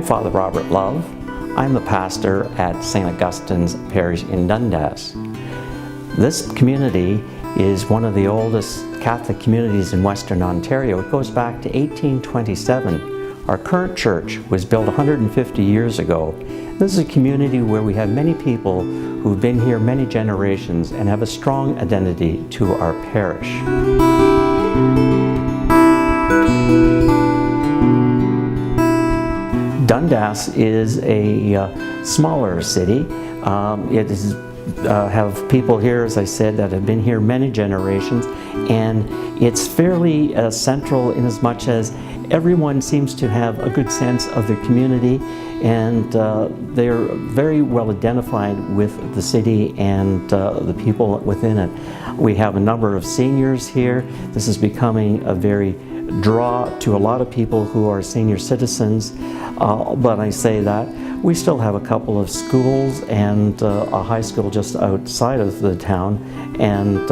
Father Robert Love. I'm the pastor at St. Augustine's Parish in Dundas. This community is one of the oldest Catholic communities in Western Ontario. It goes back to 1827. Our current church was built 150 years ago. This is a community where we have many people who've been here many generations and have a strong identity to our parish. Dundas is a smaller city. It is have people here, as I said, that have been here many generations, and it's fairly central in as much as everyone seems to have a good sense of their community, and they're very well identified with the city and the people within it. We have a number of seniors here. This is becoming a very draw to a lot of people who are senior citizens, but I say that we still have a couple of schools and a high school just outside of the town, and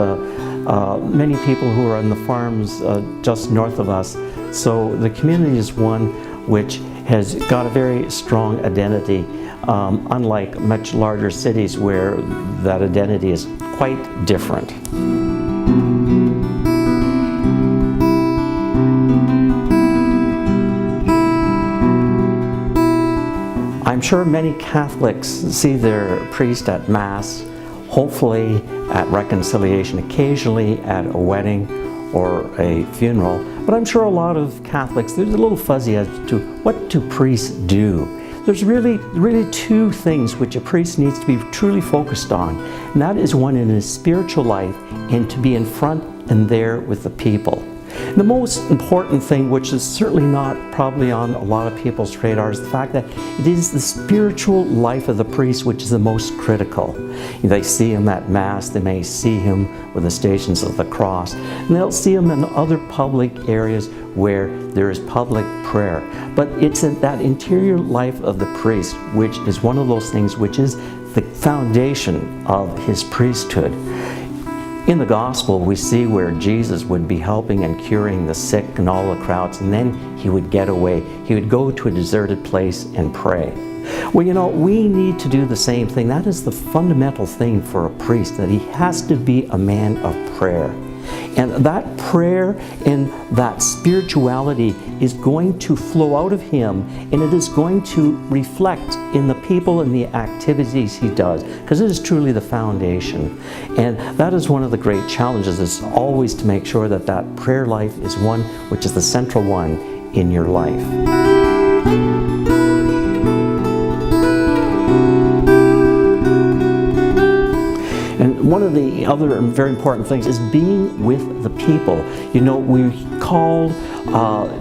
many people who are on the farms just north of us. So the community is one which has got a very strong identity, unlike much larger cities where that identity is quite different. I'm sure many Catholics see their priest at Mass, hopefully at reconciliation, occasionally at a wedding or a funeral, but I'm sure a lot of Catholics, they're a little fuzzy as to what do priests do. There's really two things which a priest needs to be truly focused on, and that is one in his spiritual life and to be in front and there with the people. The most important thing, which is certainly not probably on a lot of people's radar, is the fact that it is the spiritual life of the priest which is the most critical. They see him at Mass, they may see him with the Stations of the Cross, and they'll see him in other public areas where there is public prayer. But it's in that interior life of the priest which is one of those things which is the foundation of his priesthood. In the Gospel, we see where Jesus would be helping and curing the sick and all the crowds, and then he would get away. He would go to a deserted place and pray. Well, you know, we need to do the same thing. That is the fundamental thing for a priest, that he has to be a man of prayer. And that prayer and that spirituality is going to flow out of him, and it is going to reflect in the people and the activities he does, because it is truly the foundation. And that is one of the great challenges, is always to make sure that that prayer life is one which is the central one in your life. And one of the other very important things is being with the people. You know, we're called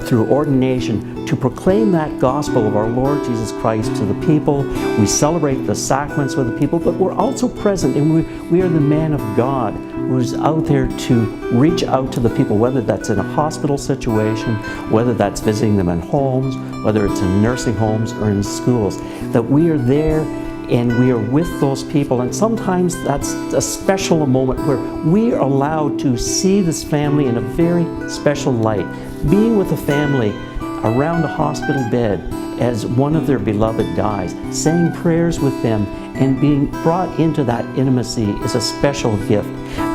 through ordination to proclaim that gospel of our Lord Jesus Christ to the people. We celebrate the sacraments with the people, but we're also present, and we are the man of God who's out there to reach out to the people, whether that's in a hospital situation, whether that's visiting them in homes, whether it's in nursing homes or in schools, that we are there and we are with those people. And sometimes that's a special moment where we are allowed to see this family in a very special light. Being with a family around a hospital bed as one of their beloved dies, saying prayers with them and being brought into that intimacy is a special gift.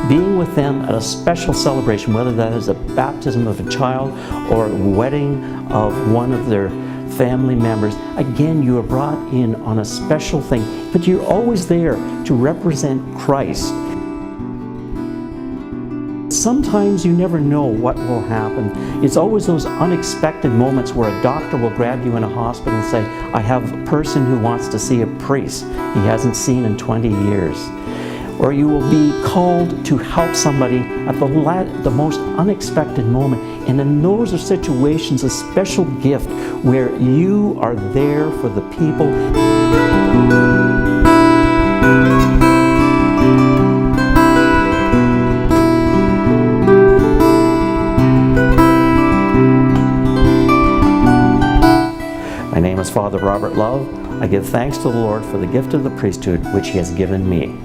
Being with them at a special celebration, whether that is a baptism of a child or a wedding of one of their family members, again, you are brought in on a special thing, but you're always there to represent Christ. Sometimes you never know what will happen. It's always those unexpected moments where a doctor will grab you in a hospital and say, I have a person who wants to see a priest he hasn't seen in 20 years. Or you will be called to help somebody at the most unexpected moment. And in those are situations, a special gift where you are there for the people. My name is Father Robert Love. I give thanks to the Lord for the gift of the priesthood which he has given me.